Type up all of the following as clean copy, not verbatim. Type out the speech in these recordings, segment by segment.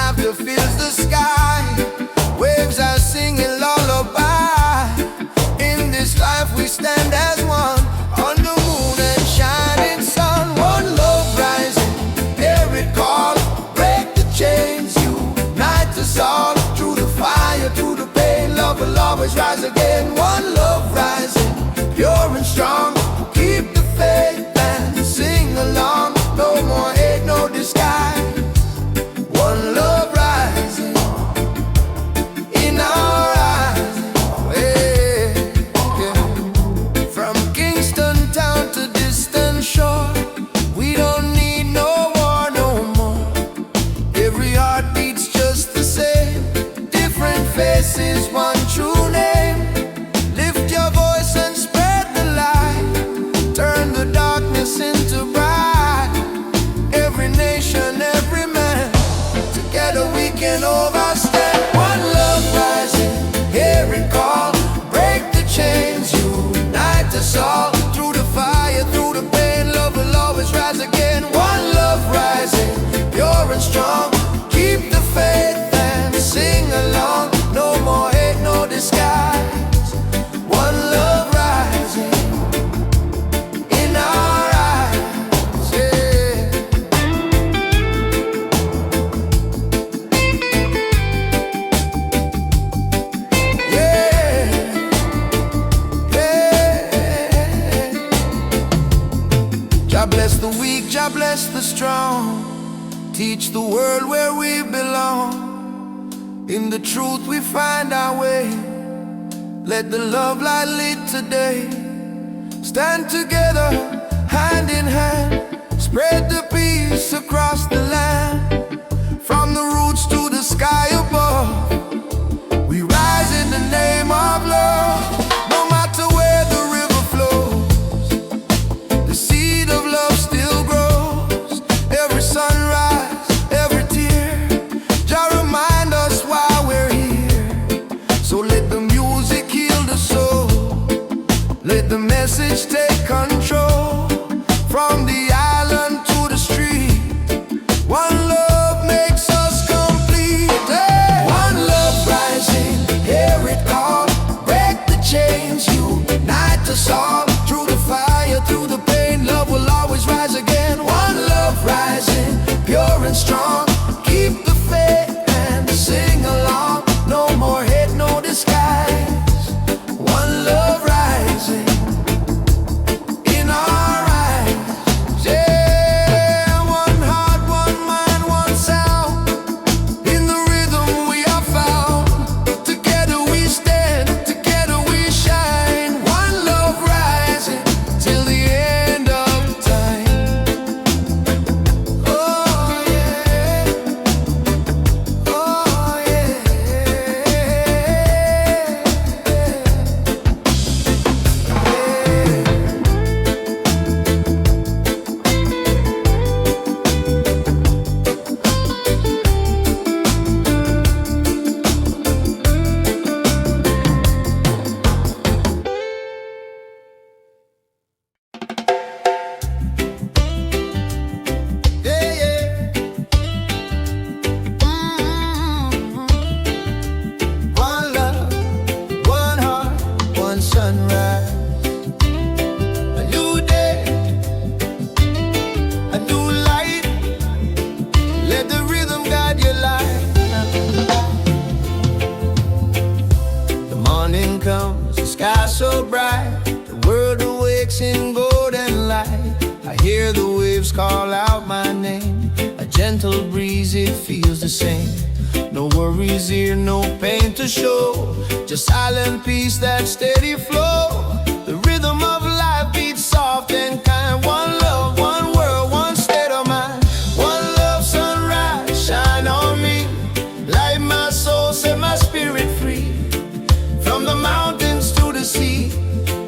laughter fills the sky. Waves are singing lullaby. In this life we stand as one, on the moon and shining sun. One love rising, hear it call, break the chains, unite us all. Through the fire, through the pain, love will always rise again. One love rising, pure and strong. Keep the faith and sing along. No more hate, no disguise. One love rising in our eyes. Hey, yeah. From Kingston town to distant shore, we don't need no war no more. Every heart beats just the same. Different faces, one true name. Lift your voice and spread the light. Turn the darkness into bright. Every nation, every man, together we can overstand. One love rising, hear it call, break the chains, unite us all. Through the fire, through the pain, love will always rise again. One love rising, pure and strong. Keep the faith and sing along. No more hate, no disguise. One love rising in our eyes, yeah. Yeah, yeah. Jah bless the weak, Jah bless the strong. Teach the world where we belong. In the truth we find our way. Let the love light lead today. Stand together, hand in hand. Spread the peace across the land. From the roots to the sky above, we rise in the name of love. No matter where the river flows, the seed of love still grows. Every sunrise, every tear, Jah remind us why we're here. So let the music heal the soul. Let the message take control. From the island to the street, one love makes us complete. Hey! One love rising, hear it call, break the chains, unite us all. Through the fire, through the pain, love will always rise again. One love rising, pure and strong. Keep the faith and sing along. No more hate, no disguise. One love rising in our eyes, yeah. One heart, one mind, one sound. In the rhythm we are found. Together we stand, together we shine. One love rising till the end of time. Oh yeah, oh yeah. Yeah, yeah. One love, one heart, one sunrise. A new day, a new light. Let the rhythm guide your life. The morning comes, the sky so bright. The world awakes in golden light. I hear the waves call out my name. A gentle breeze, it feels the same. No worries here, no pain to show. Just silent peace, that steady flow. The rhythm of life beats soft and kind. One love, one world, one state of mind. One love, sunrise, shine on me. Light my soul, set my spirit free. From the mountains to the sea,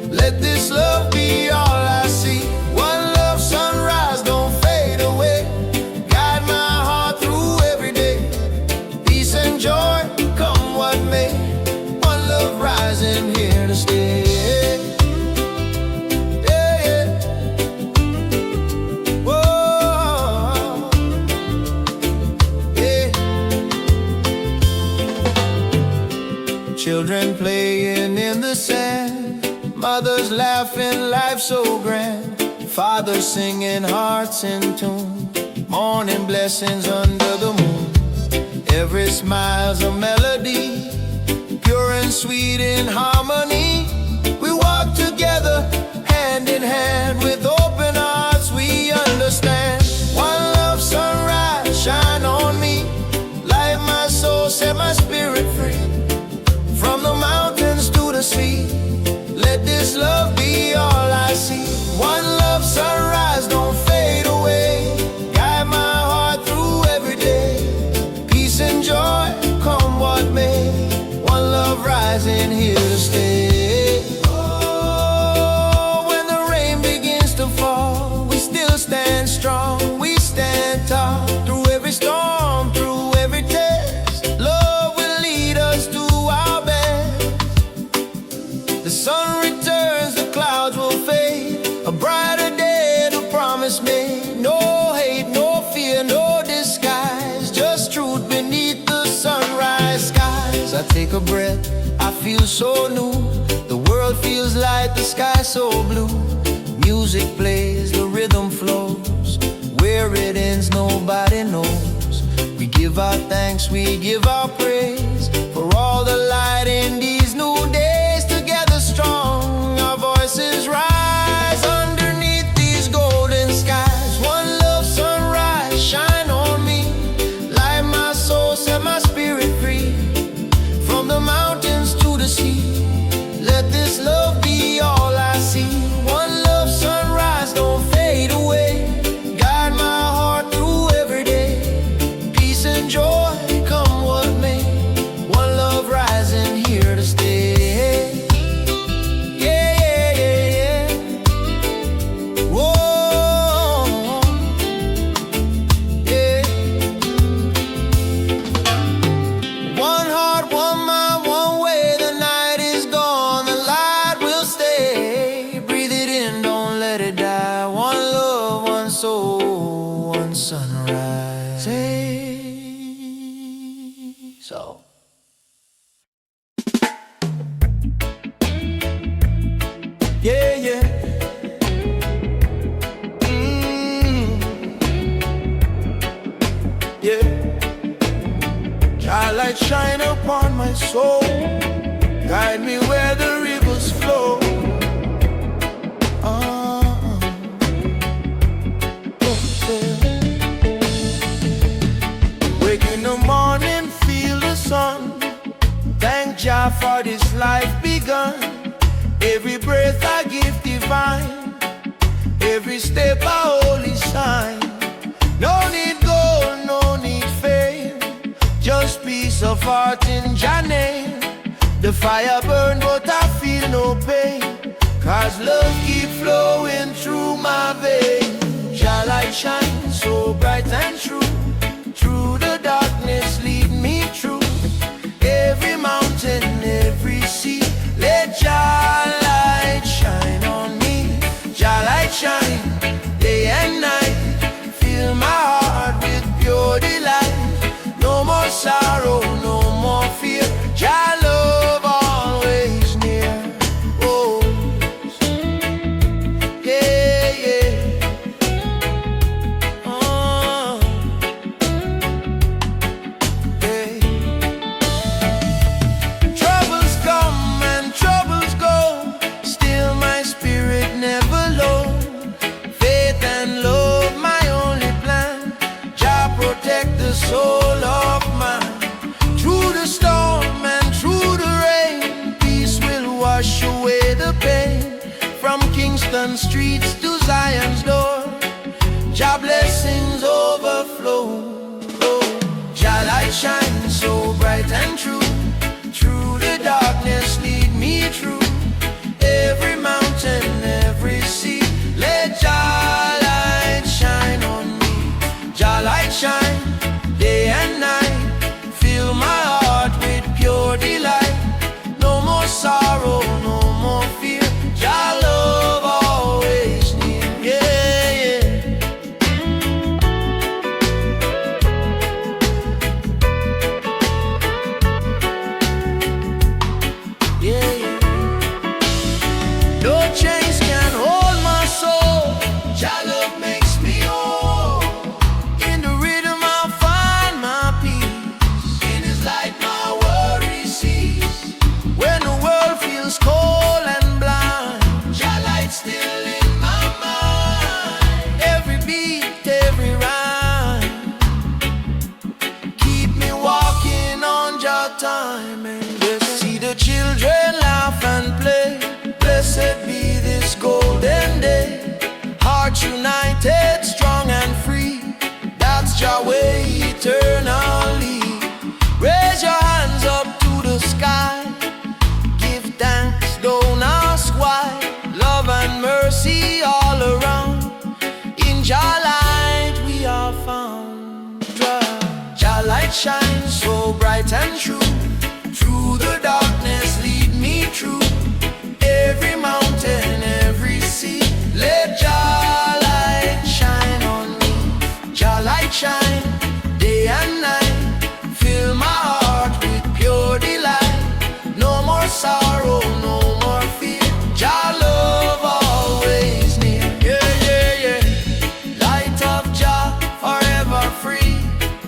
let this love be all I see. One love, sunrise, don't fade away. Guide my heart through every day. Peace and joy, come what may. One love rising here to stay. Children playing in the sand, mothers laughing, life so grand. Fathers singing, hearts in tune, morning blessings under the moon. Every smile's a melody, pure and sweet in harmony. We walk together, hand in hand, with open hearts we understand. One love, sunrise, shine on me, light my soul, set my spirit free. From the mountains to the sea, let this love be all I see. One love, sunrise, don't fade away, guide my heart through every day. Peace and joy, come what may, one love rising here to stay. Oh, when the rain begins to fall, we still stand strong, we stand tall. Through every storm, through every test, love will lead us to our best. The sun returns, the clouds will fade, a brighter day, the promise made. No hate, no fear, no disguise, just truth beneath the sunrise skies. I take a breath, I feel so new, the world feels light, the sky so blue. Music plays, the rhythm flows, where it ends nobody knows. We give our thanks, we give our praise, for all the light in these new days. Together strong, our voices rise underneath these golden skies. One love, sunrise, shine on me, light my soul, set my spirit free. From the mountains to the sea, let this love be all I see. One love, sunrise, don't fade away, guide my heart through every day. Peace and joy, come what may, one love rising here to stay. Yeah, yeah, yeah, yeah. Whoa, yeah. One heart, one mind, one way. The night is gone, the light will stay. Breathe it in, don't let it die. One love, one soul, one sunrise. Say so. Yeah, yeah. Yeah. Jah light shine upon my soul, guide me where the rivers flow. Wake in the morning, feel the sun, thank Jah for this life begun. Every breath I give divine, every step a holy sign. No need gold, no need fame, just peace of heart in Jah name. The fire burn but I feel no pain, cause love keep flowing through my veins. Jah light shine so bright and true, through the darkness lead me through. Every mountain, every sea, let Jah light shine on me. Jah light shine day and night, fill my heart with pure delight. No more sorrow, no more fear, Jah love always near. Oh, yeah, yeah. Yeah. Troubles come and troubles go, still my spirit never low. Faith and love my only plan, Jah protect the soul of mine. Through the storm and through the rain, peace will wash away the pain. From Kingston streets to Zion's door, Jah blessings overflow. Oh, Jah light shine so bright and true, through the darkness lead me through. Every mountain, every sea, let Jah light shine on me. Jah light shine day and night, fill my heart with pure delight. No more sorrow, no more fear, Jah love always hard time and blessed. See the children laugh and play. Blessed be this golden day. Hearts united, strong and free. That's Jah way eternally. Raise your hands up to the sky. Give thanks, don't ask why. Love and mercy all around. In Jah Light we are found. Jah Light shine so bright and true. Through the darkness lead me through. Every mountain, every sea. Let Jah Light shine on me. Jah Light shine day and night. Fill my heart with pure delight. No more sorrow, no more fear. Jah love always near. Yeah, yeah, yeah. Light of Jah forever free.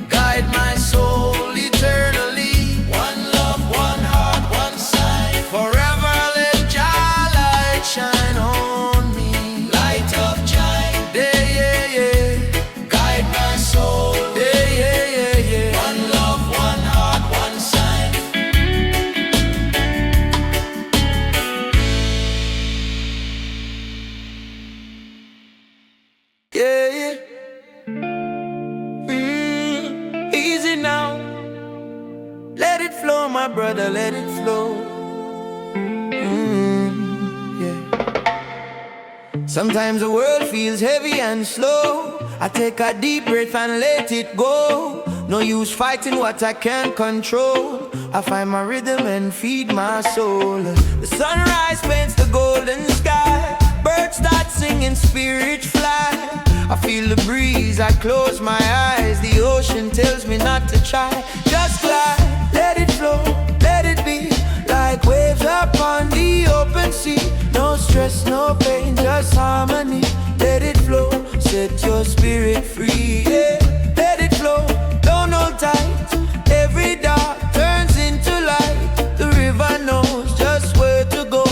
Guide my soul eternally. One love, one heart, one side. Forever let Jah Light shine on me. Light of Jah, day, yeah, yeah. Guide my soul, day, yeah, yeah, yeah. One love, one heart, one side. Yeah, yeah. Easy now. Let it flow, my brother, let it flow. Yeah. Sometimes the world feels heavy and slow. I take a deep breath and let it go. No use fighting what I can't control. I find my rhythm and feed my soul. The sunrise paints the golden sky. Birds start singing, spirits fly. I feel the breeze, I close my eyes. The ocean tells me not to try. Just glide, let it flow, let it be. Like waves upon the open sea. No stress, no pain, just harmony. Let it flow, set your spirit free. Yeah. Let it flow, don't hold tight. Every dark turns into light. The river knows just where to go.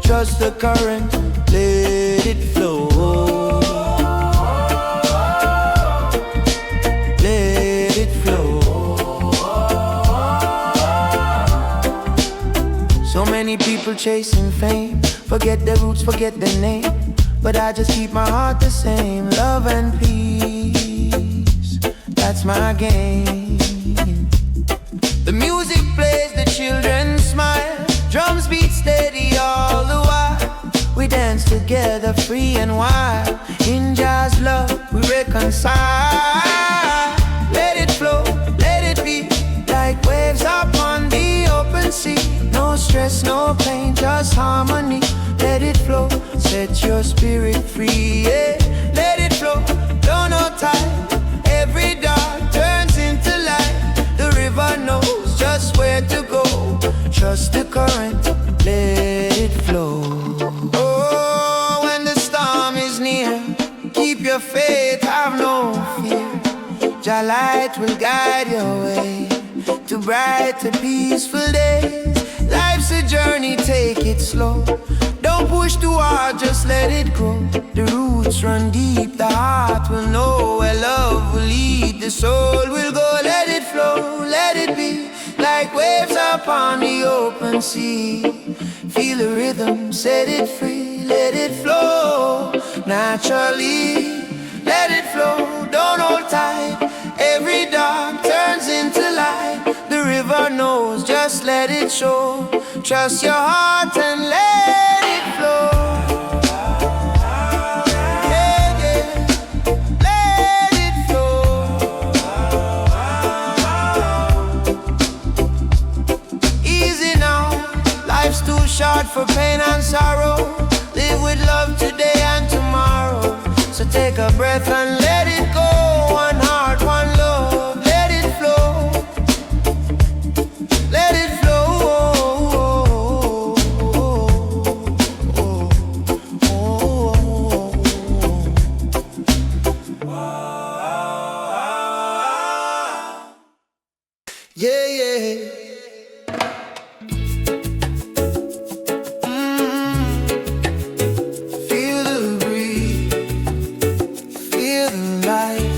Trust the current, let it flow. Let it flow. So many people chasing fame. Forget their roots, forget their name. But I just keep my heart the same. Love and peace, that's my game. The music plays, the children smile. Drums beat steady all the while. We dance together free and wild. In Jah's love we reconcile. Let it flow, let it be. Like waves upon the open sea. No stress, no pain, just harmony. Let it flow, set your spirit free. Yeah. Let it flow, don't hold tight. Every dark turns into light. The river knows just where to go. Trust the current, let it flow. Oh, when the storm is near, keep your faith, have no fear. Jah Light will guide your way to brighter, peaceful days. Life's a journey, take it slow. Don't push too hard, just let it grow. The roots run deep, the heart will know where love will lead. The soul will go, let it flow, let it be. Like waves upon the open sea. Feel the rhythm, set it free. Let it flow naturally. Let it flow, don't hold tight. Every dark turns into light. The river knows, just let it show. Trust your heart and let it flow. Yeah, yeah. Let it flow. Easy now, life's too short for pain and sorrow. Live with love today and tomorrow. So take a breath and let it go. One heart, one love, let it flow. Let it flow. Yeah, yeah. Feel the breeze, feel the light.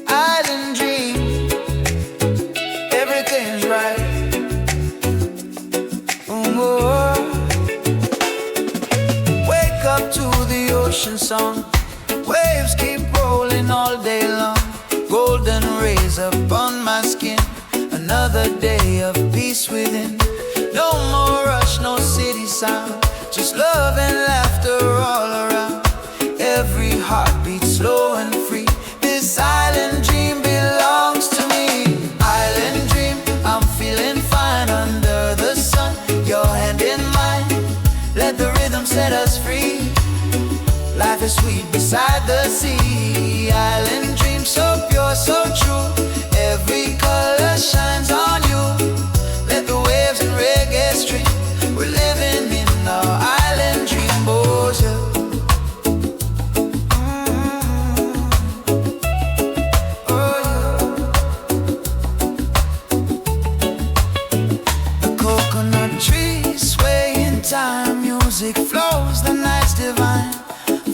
Island dream. golden rays upon my skin. Another day of peace within. No more rush, no city sound, just love and laughter all around. Every heartbeat slow and free. This island dream belongs to me. Island dream, I'm feeling fine under the sun. Your hand in mine, let the rhythm set us free. Life is sweet beside the sea. Island dream, so pure, so true. Every color shines on you. Let the waves and reggae stream. We're living in our island dream, oh yeah. Oh yeah. The coconut trees sway in time. Music flows, the night's divine.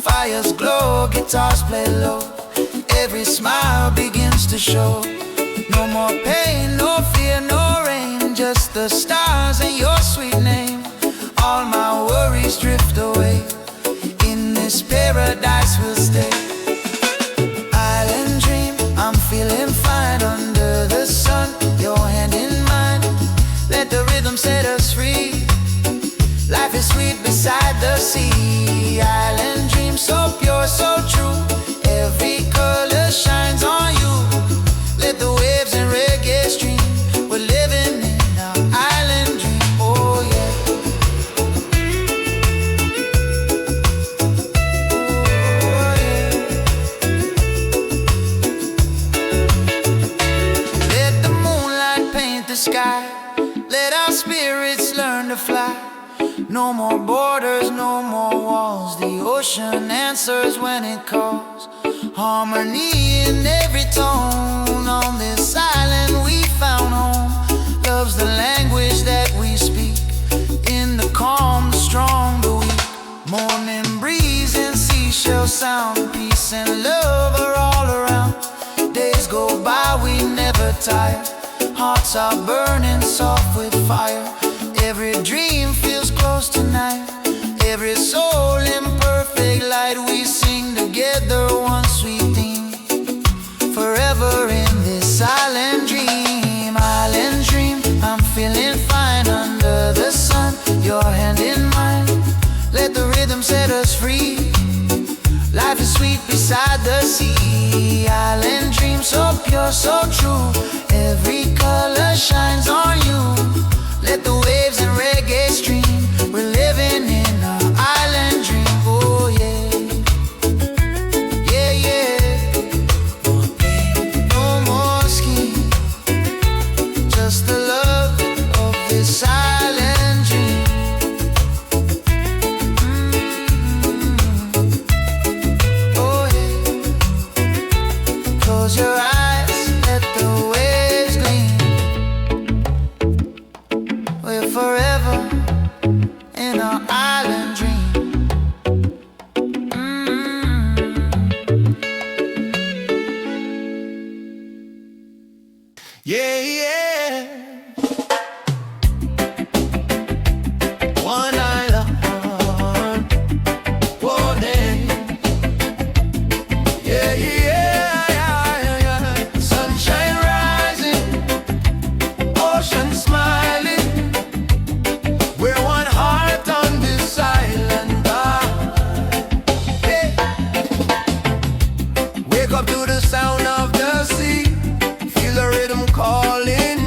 Fires glow, guitars play low. Every smile begins to show. No more pain, no fear, no rain. Just the stars and your sweet name. All my worries drift away. In this paradise we'll stay. Island dream, I'm feeling fine under the sun. Your hand in mine, let the rhythm set us free. Life is sweet beside the sea. Island dream, so pure, so true. Every color shines on you. Let the waves and reggae stream. We're living in our island dream, oh yeah. Oh yeah. Let the moonlight paint the sky. Let our spirits learn to fly. No more borders, no more walls. The ocean answers when it calls. Harmony in every tone. On this island we found home. Love's the language that we speak. In the calm, the strong, the weak. Morning breeze and seashell sound. Peace and love are all around. Days go by, we never tire. Hearts are burning soft with fire. Every dream feels close tonight. Every soul in perfect light. We sing together one sweet theme. Forever in this island dream. Island dream, I'm feeling fine under the sun. Your hand in mine, let the rhythm set us free. Life is sweet beside the sea. Island dream, so pure, so true. Every color shines on you. Let the waves and reggae stream. We're living in our island dream, oh yeah. Yeah, yeah. No more scheme. Just the love of this island dream. Oh yeah. Close your eyes, let the waves gleam. We're forever in our island dream. Yeah, yeah. One island, one day. Yeah, yeah, yeah, yeah. Sunshine rising, ocean smiling. We're one heart on this island. Hey. Wake up to the sound of the sea. Feel the rhythm calling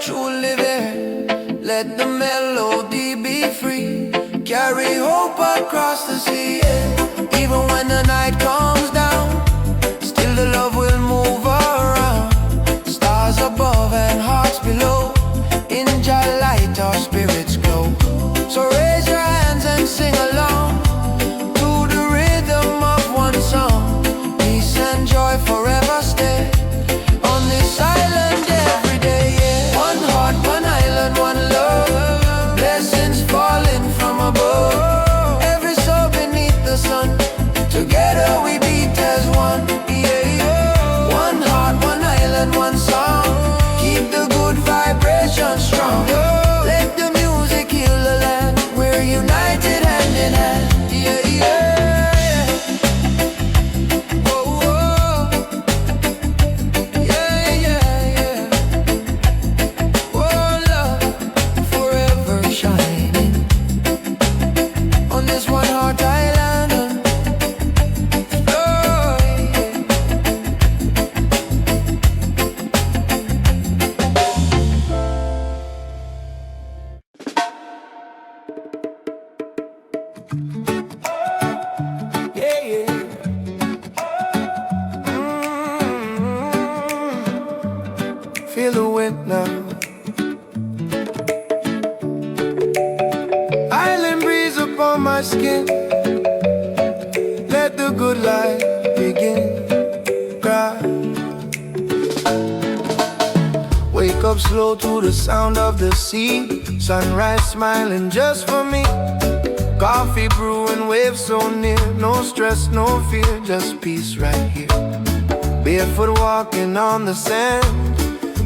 true living. Let the melody be free. Carry hope across the sea, yeah. Even when the night comes down, still the love will move around. Stars above and hearts below, in Jah Light our spirits glow. So raise your hands and sing along to the rhythm of one song. Peace and joy forever stay on this island every day, yeah. One heart, one island, one love. Blessings falling from above. Every soul beneath the sun, together we beat as one, yeah, yeah. One heart, one island, one song. Keep the good vibration strong. Let the music heal the land. We're united hand in hand, yeah, yeah. Oh, oh. Yeah, yeah, yeah. Oh, love forever shining on this one heart island. Oh, yeah, yeah. Feel the wind now. Island breeze upon my skin. Let the good life begin. Cry. Wake up slow to the sound of the sea. Sunrise smiling just for me. Coffee brewing, waves so near. No stress, no fear, just peace right here. Barefoot walking on the sand.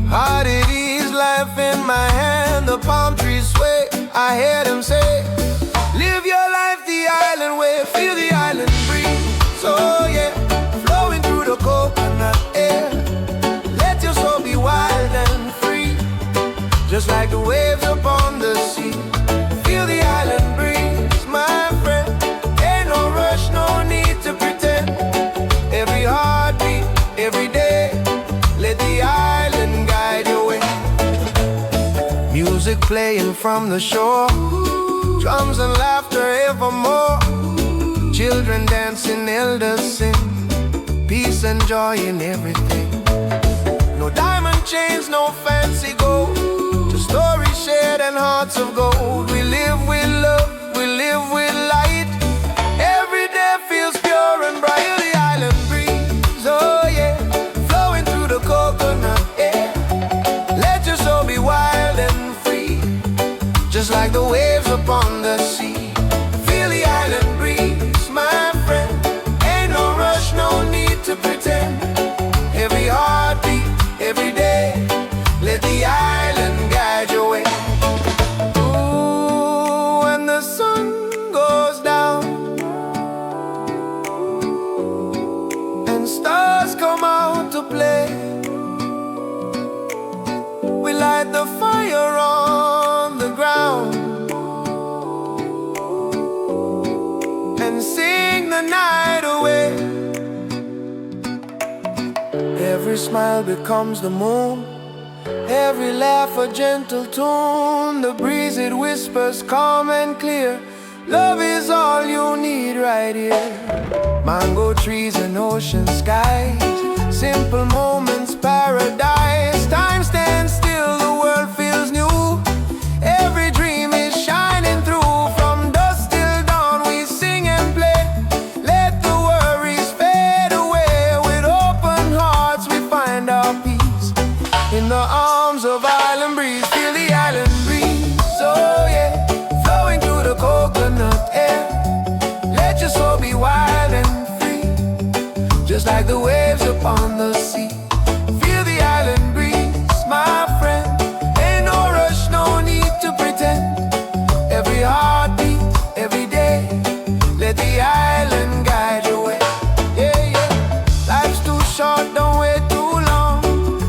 Heart at ease, life in my hand. The palm trees sway, I hear them say, live your life the island way. Feel the island breeze, so yeah. Flowing through the coconut air. Let your soul be wild and free, just like the waves upon the sea. Feel the island breeze, my friend. Ain't no rush, no need to pretend. Every heartbeat, every day, let the island guide your way. Music playing from the shore, drums and laughter evermore. Children dancing, elders sing, peace and joy in everything. No diamond chains, no fancy gold, just stories shared and hearts of gold. We live with love, we live with light. Every day feels pure and bright. Feel the island breeze, oh yeah, flowing through the coconut air. Let your soul be wild and free, just like the waves upon the sea. Feel the island breeze, my friend. Ain't no rush, no need to pretend. Every heartbeat, every day, let the island guide your way. Ooh, when the sun goes down and stars come out to play, we light the fire on the ground and sing the night away. Every smile becomes the moon, every laugh a gentle tune. The breeze it whispers calm and clear. Love is all you need right here. Mango trees and ocean skies, simple moments, paradise. Time stands still, the world feels new. Every dream is shining through. From dusk till dawn we sing and play. Let the worries fade away. With open hearts we find our peace in the arms of island breeze. Feel the island breeze, oh yeah, flowing through the coconut air. Let your soul be wild and free, just like the waves upon the sea. Feel the island breeze, my friend. Ain't no rush, no need to pretend. Every heartbeat, every day, let the island guide your way. Yeah, yeah. Life's too short, don't wait too long.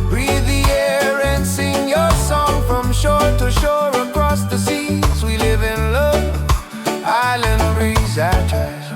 Breathe the air and sing your song. From shore to shore, across the seas, we live in love. Island breeze, I try so.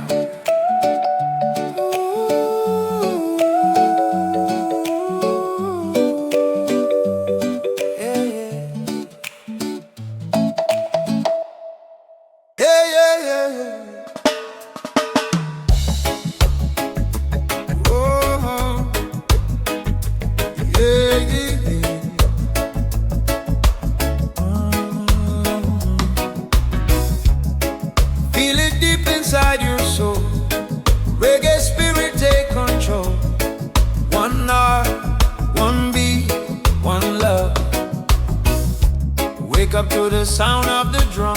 wake up to the sound of the drum.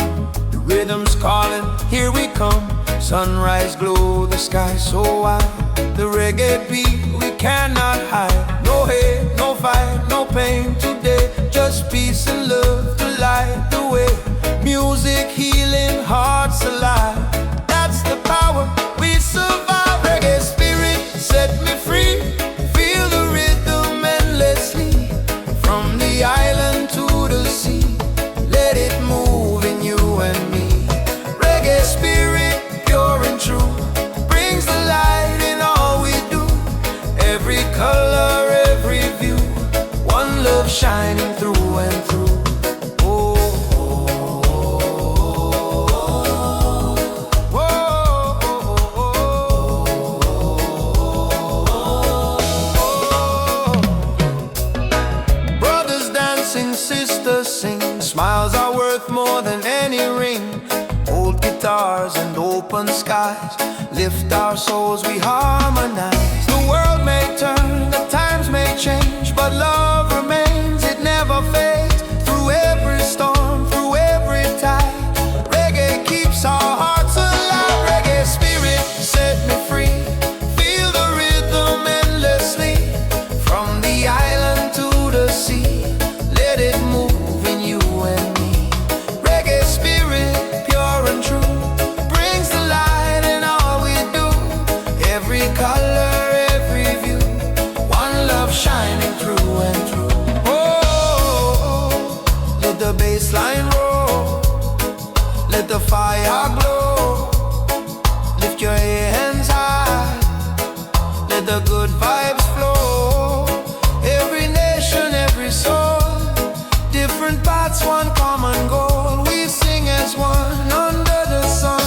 The rhythm's calling, here we come. Sunrise glow the sky so wide. The reggae beat we cannot hide. No hate, no fight, no pain today. Just peace and love to light the way. Music healing hearts alive. That's the power we survive. Reggae spirit set me free. Feel the rhythm endlessly. From the island to the sea, let it move in you and me. Reggae spirit, pure and true, brings the light in all we do. Every color, every view, one love shining through and through. Sisters sing, smiles are worth more than any ring. Old guitars and open skies lift our souls, we harmonize. The world may turn, the times may change, but love remains, it never fades. Through every storm, through every tide, reggae keeps our hearts alive. Reggae spirit set me free. Feel the rhythm endlessly. From the island to the sea, let it move in you and me. Reggae spirit, pure and true, brings the light in all we do. Every color, every view, one love shining through and through. Oh, let the bass line roll, let the fire glow. Lift your hands high, let the good vibes flow. Every nation, every soul, different paths, one common goal. We sing as one under the sun.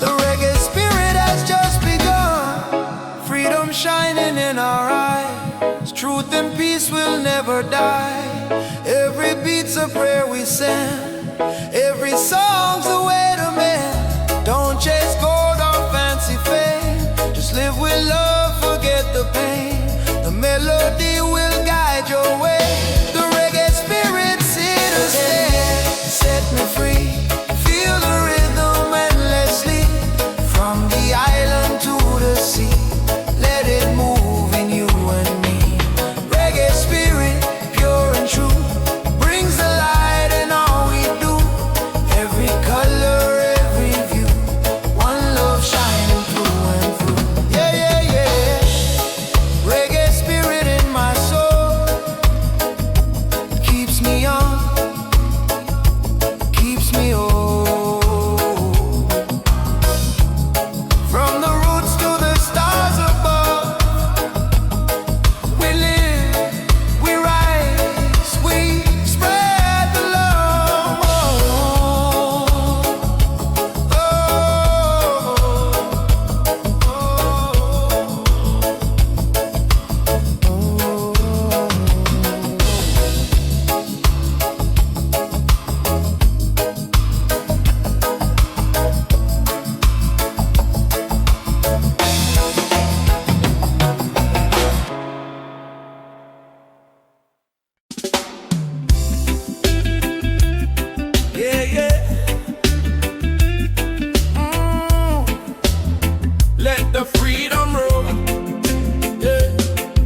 The reggae spirit has just begun. Freedom shining in our eyes. Truth and peace will never die. Every beat's a prayer we send. Every song's a way to mend. Don't chase gold or fancy fame. Just live with love, forget the pain. The melody will guide your way. The reggae spirit set me free. Feel the rhythm endlessly. From the island to the sea, let it move in you and me. Reggae spirit, pure and true, brings the light in all we do. Every color, every view, one love shining through and through. Yeah, yeah, yeah. Reggae spirit in my soul keeps me on, keeps me whole. From the roots to the stars above, we live, we rise, we spread the love. Yeah, yeah. Let the freedom roll. Yeah.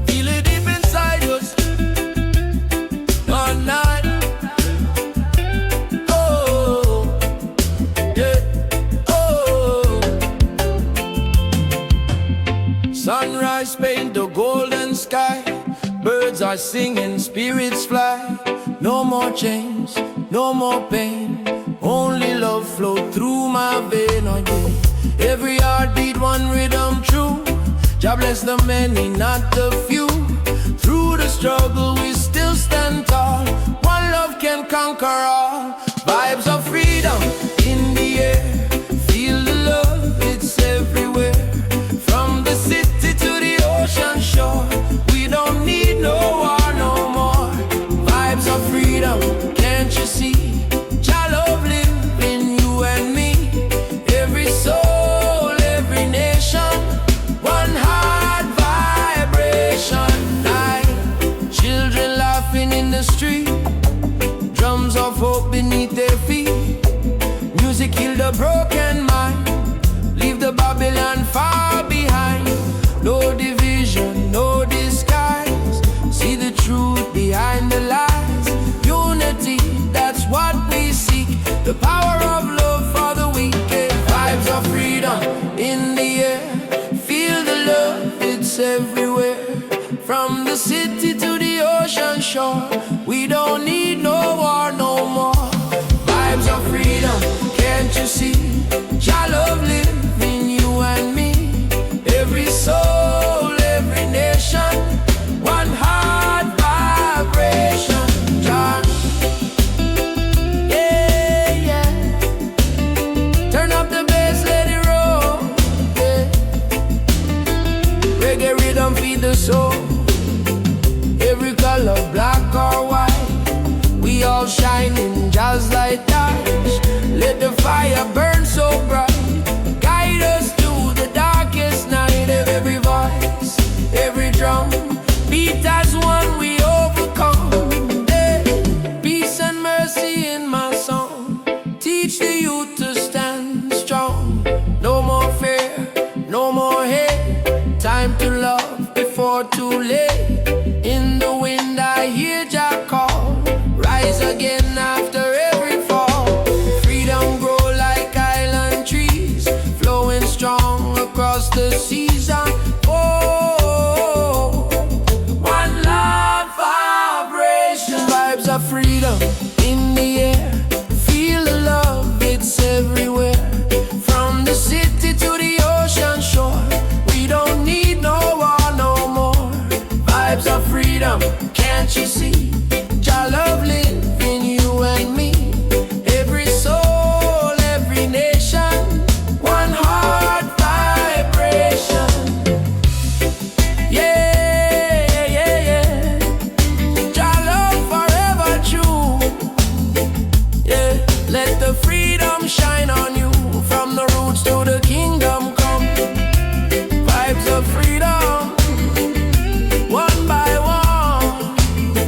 Feel it deep inside us. All night. Oh, yeah. Oh. Sunrise paint the golden sky. Birds are singing, spirits fly. No more chains, no more pain. Only love flow through my vein. Oh, yeah. Every heartbeat, one rhythm true. Jah bless the many, not the few. Through the struggle, we still stand tall. One love can conquer all. Vibes of freedom in the air. Feel the love, it's everywhere. From the city to the ocean shore, we don't need no war no more. Vibes of freedom, can't you see? Jah love live in you and me. Every soul, every nation, one heart vibration. Children laughing in the street, drums of hope beneath the broken mind. Leave the Babylon far behind. No division, no disguise. See the truth behind the lies. Unity, that's what we seek. The power of love for the wicked. Vibes of freedom in the air. Feel the love, it's everywhere. From the city to the ocean shore. We don't need no war no more. Vibes of freedom, can't you see? Jah love live in you and me. Every soul, every nation, one heart vibration. Jah, yeah, yeah. Turn up the bass, let it roll, yeah. Reggae rhythm feed the soul. Every color, black or white, we all shine in Jah's light. Let the fire burn so bright. Guide us through the darkest night. Every voice, every drum, beat as one we overcome. Hey, peace and mercy in my song. Teach the youth to stand strong. No more fear, no more hate. Time to love before too late. In the wind I hear Jah call. Rise again after every fall. Freedom grow like island trees, flowing strong across the seas. Oh, one love vibration. Vibes of freedom in the air. Feel the love, it's everywhere. From the city to the ocean shore. We don't need no war no more. Vibes of freedom, can't you see? Jah love live in you and me. Every soul, every nation, one heart vibration. Yeah, yeah, yeah. Jah love forever true. Yeah, let the freedom shine on you. From the roots to the kingdom come. Vibes of freedom, one by one.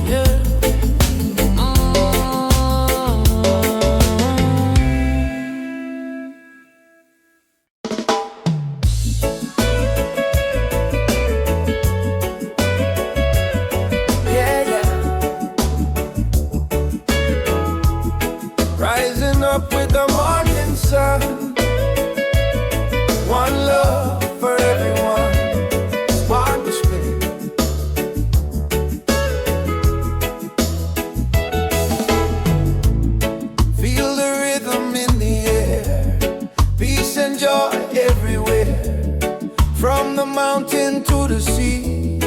Yeah. Rising up with the morning sun. One love for everyone. Raggae Spirit. Feel the rhythm in the air. Peace and joy everywhere. From the mountain to the sea,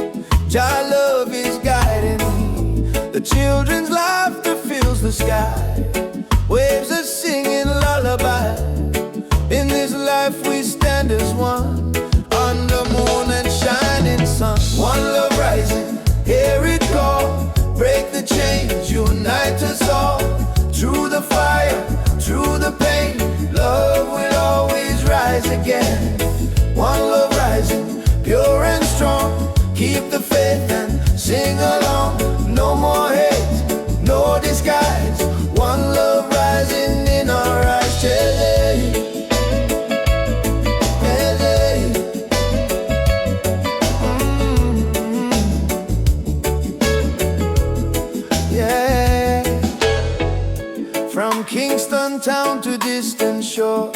Jah love is guiding me. The children's laughter fills the sky. Waves are singing lullaby. In this life we stand as one. Under moon and shining sun. One love rising, hear it call. Break the chains, unite us all. Through the fire, through the pain, love will always rise again. One love rising, pure and strong. Keep the faith and sing along. No more hate, no disguise. One love rising in our eyes. Yeah, yeah. From Kingston town to distant shore,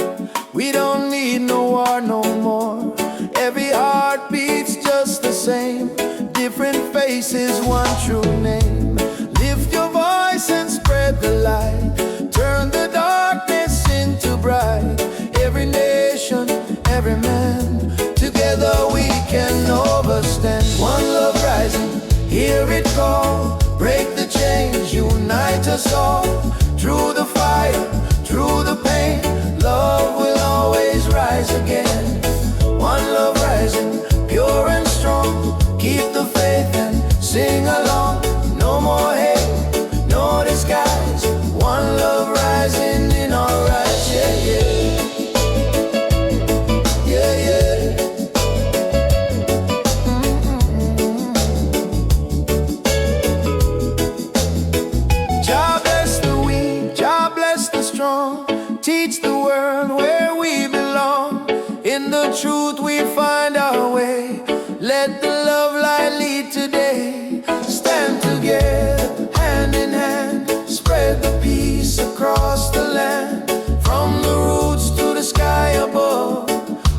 we don't need no war no more. Every heart beats just the same. Different faces, one true name. Lift your voice and spread the light. Turn the darkness into bright. Every nation, every man, together we can overstand. One love rising, hear it call. Break the chains, unite us all. Through the fire, through the pain, love will always rise again. One love rising, pure and strong. Keep the faith and sing along. No more hate, no disguise. One love rising in our eyes. Yeah, yeah. Yeah, yeah. Jah bless the weak, Jah bless the strong. Teach the world peace across the land. From the roots to the sky above,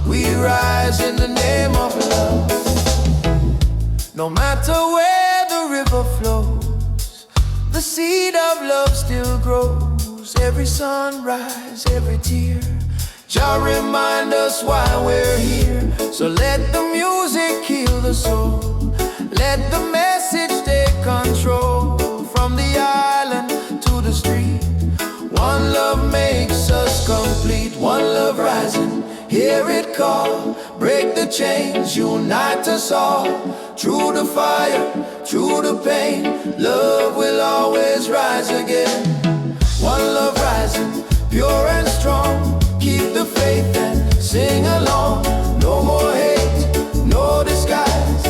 we rise in the name of love. No matter where the river flows, the seed of love still grows. Every sunrise, every tear, Jah remind us why we're here. So let the music heal the soul, let the message take control. From the island to the street, one love makes us complete. One love rising, hear it call. Break the chains, unite us all. Through the fire, through the pain, love will always rise again. One love rising, pure and strong. Keep the faith and sing along. No more hate, no disguise.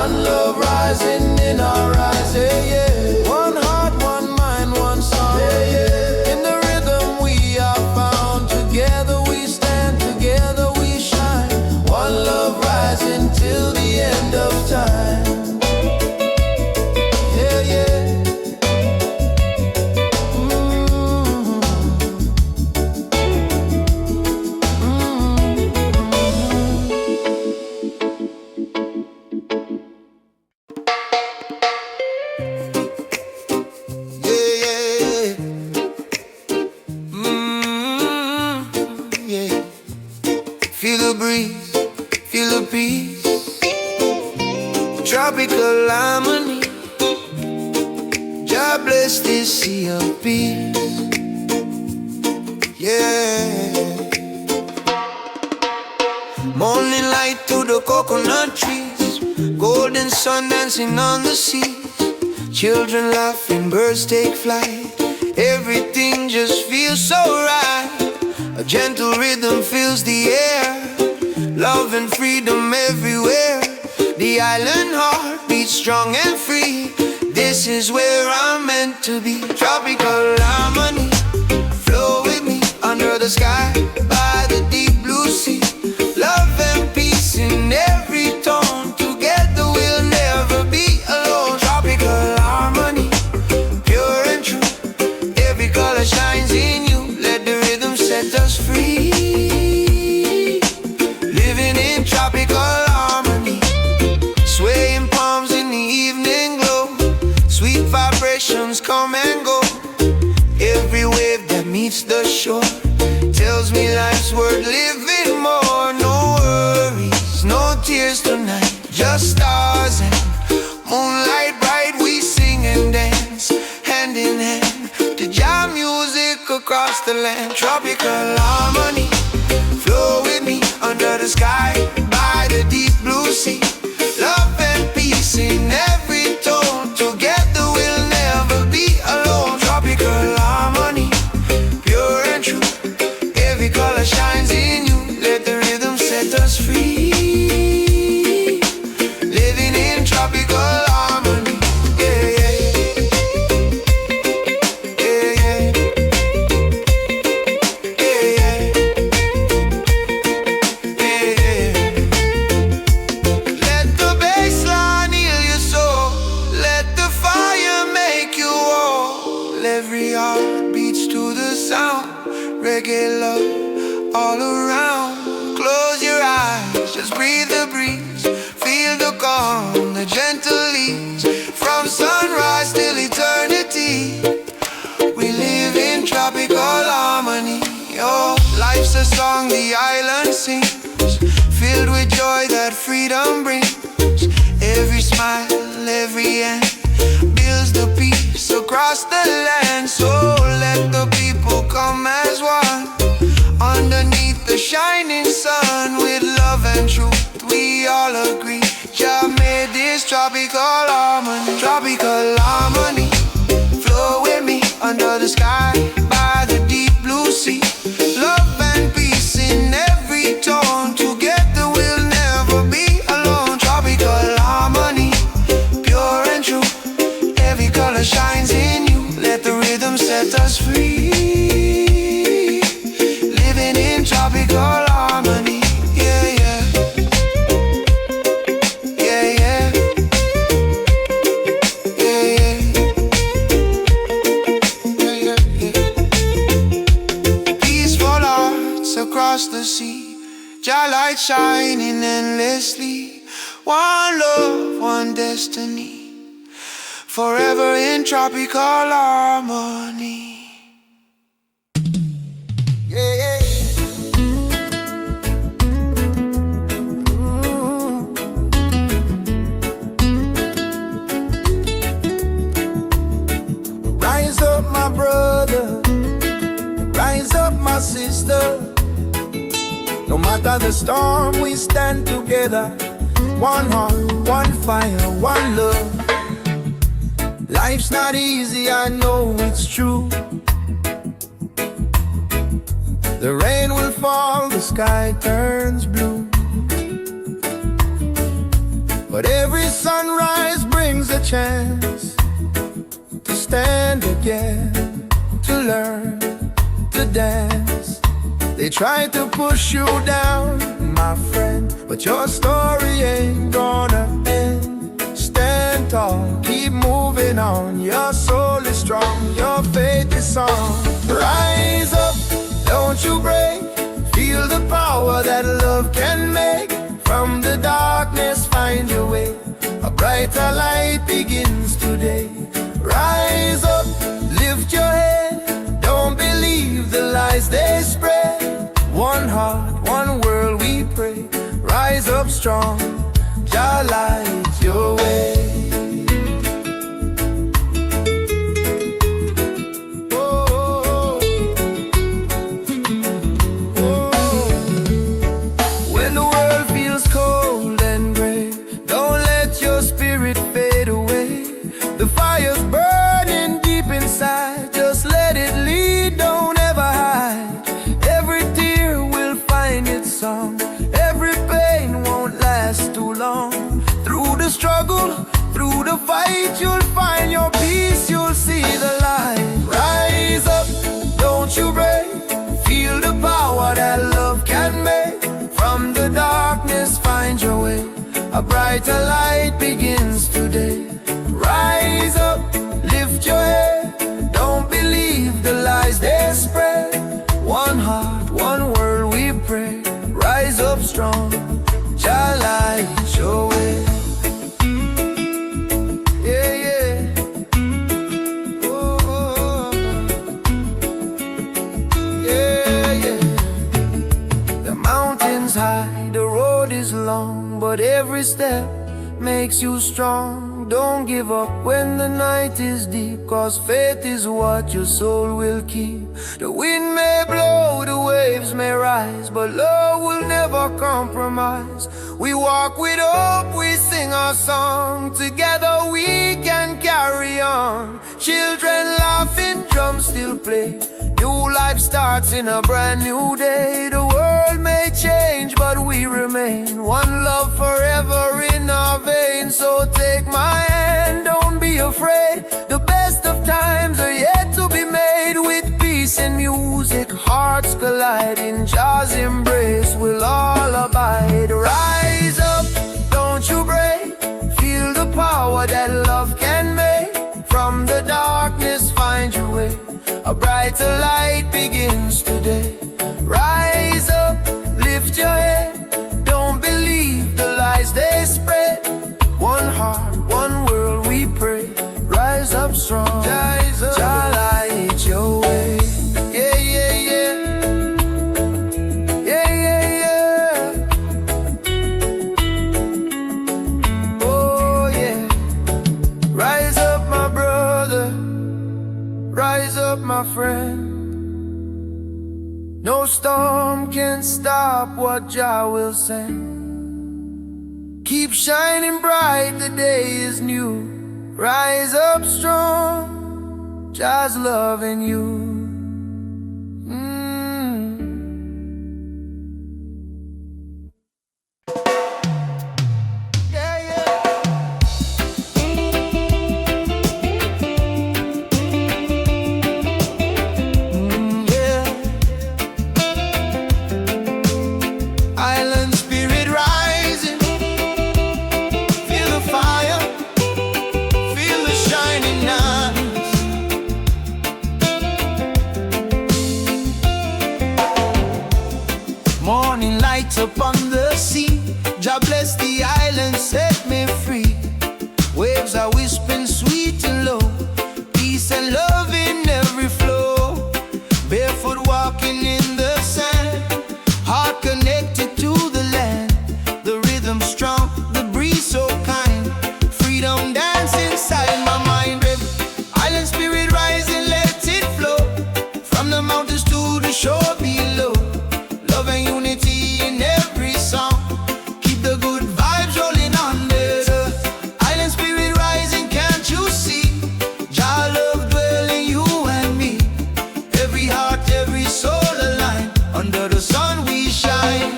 One love rising in our eyes, yeah, yeah. One heart, one mind, one song, yeah, yeah. In the rhythm we are found. Together we stand, together we shine. One love rising till the end of time. Yeah, yeah. Feel the breeze, feel the peace, tropical harmony. Jah bless this sea of peace, yeah. Morning light to the coconut trees, golden sun dancing on the sea. Children laughing, birds take flight, everything just feels so right. A gentle rhythm fills the air, love and freedom everywhere. The island heart beats strong and free. This is where I'm meant to be. Tropical harmony, flow with me under the sky by the deep blue sea. Love and peace in every tone, together we'll never be alone. Tropical harmony, pure and true, every color shines in you. Let the rhythm set us free. Living in tropical harmony, swaying palms in the evening glow. Sweet vibrations come and go. Every wave that meets the shore tells me life's worth living more. No worries, no tears tonight, just stars and moonlight bright. We sing and dance hand in hand to Jah music across the land. Tropical harmony, flow with me under the sky by the deep blue sea. Love and peace in every tone, together we'll never be alone. Tropical harmony, pure and true, every color shines in you. Let the rhythm set us free. Living in tropical harmony, yeah, yeah. Yeah, yeah. Yeah, yeah. Yeah, yeah. Let the bass line heal your soul, let the fire make you whole. Every heart beats to the sound, reggae love all around. Close your eyes, just breathe the breeze, feel the calm, the gentle ease. From sunrise till eternity, we live in tropical harmony. Oh, life's a song the island sings, filled with joy that freedom brings. Every smile, every end builds the peace across the land. So let the people come as one, underneath the shining sun. With love and truth we all agree, Jah made this tropical harmony. Tropical harmony, flow with me under the sky by the deep blue sea. Love and peace in every tone, together we'll never be alone. Tropical harmony, pure and true, every color shines in you. Let the rhythm set us free. Living in tropical harmony, yeah, yeah. Yeah, yeah. Yeah, yeah. Yeah, yeah, yeah. Jah Light shining endlessly. One love, one destiny, forever in tropical harmony. Yeah, yeah. Rise up, my brother. Rise up, my sister. No matter the storm, we stand together. One heart, one fire, one love. Life's not easy, I know it's true. The rain will fall, the sky turns blue. But every sunrise brings a chance to stand again, to learn, to dance. They try to push you down, my friend, but your story ain't gonna end. Stand tall, keep moving on. Your soul is strong, your faith is strong. Rise up, don't you break. Feel the power that love can make. From the darkness, find your way. A brighter light begins today. Rise up, lift your head. Don't believe the lies they spread. One heart, one world we pray. Rise up strong, Jah light your way. Oh, oh, oh. When the world feels cold and gray, don't let your spirit fade away. The fire's burning deep inside, just let it lead, don't ever hide. Every tear will find its song, every pain won't last too long. Through the struggle, through the fight, you'll find your peace, you'll see the light. Rise up, don't you break. Feel the power that love can make. From the darkness, find your way. A brighter light begins today. Rise up, lift your head. Don't believe the lies they spread. One heart, one world we pray. Rise up strong, Jah light your way. Yeah, yeah. Oh, oh, oh. Yeah, yeah. The mountain's high, the road is long, but every step makes you strong. Don't give up when the night is deep, cause faith is what your soul will keep. The wind may blow, the waves may rise, but love will never compromise. We walk with hope, we sing our song. Together we can carry on. Children laughing, drums still play. New life starts in a brand new day. The world may change, but we remain. One love forever in our veins. So take my hand, don't be afraid. The best of times are yet to be made. With peace and music, hearts collide. In Jah's embrace, we'll all abide. Rise up, don't you break. Feel the power that love can make. From the darkness, find your way. A brighter light begins today. Rise up, lift your head. Don't believe the lies they spread. One heart, one world we pray. Rise up strong, Jah light your way. Yeah, yeah, yeah. Yeah, yeah, yeah. Oh, yeah. Rise up, my brother. Rise up, my friend. No storm can stop what Jah will send. Keep shining bright, the day is new. Rise up strong, Jah's loving you. upon the sea. Jah bless the island, set me free. Waves are whispering sweet and low, peace and love in every flow. Barefoot walking in the sand, heart connected to the land. The rhythm strong, the breeze so kind, freedom dance inside my mind. Island spirit rising, let it flow, from the mountains to the shore below. Love and unity in every song, keep the good vibes rolling on this earth. Island spirit rising, can't you see? Jah love dwell in you and me. Every heart, every soul aligned, under the sun we shine.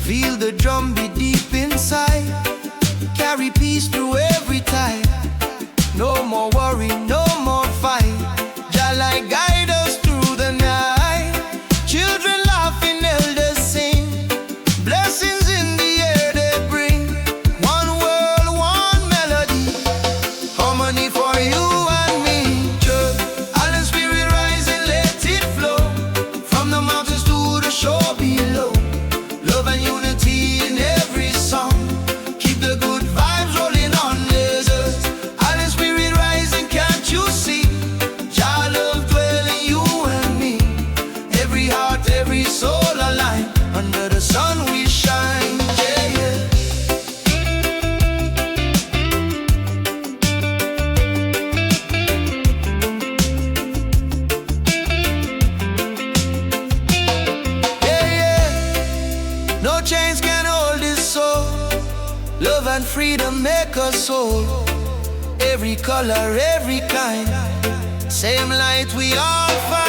Feel the drum beat deep inside, carry peace through every tide. No more worry, no more fight. Jah Light guide us through the night. Children laughing, elders sing, blessings in the air they bring. One world, one melody, harmony for you and me. Island spirit rising, let it flow, from the mountains to the shore below. Love and unity in every song, keep the good vibes rolling on this earth. Island spirit rising, can't you see? Jah love dwell in you and me. Every heart, every soul aligned, under the sun we shine. Yeah, yeah. Yeah, yeah. No chains can hold this soul. Love and freedom make us whole. Every color, every kind, same light we all find.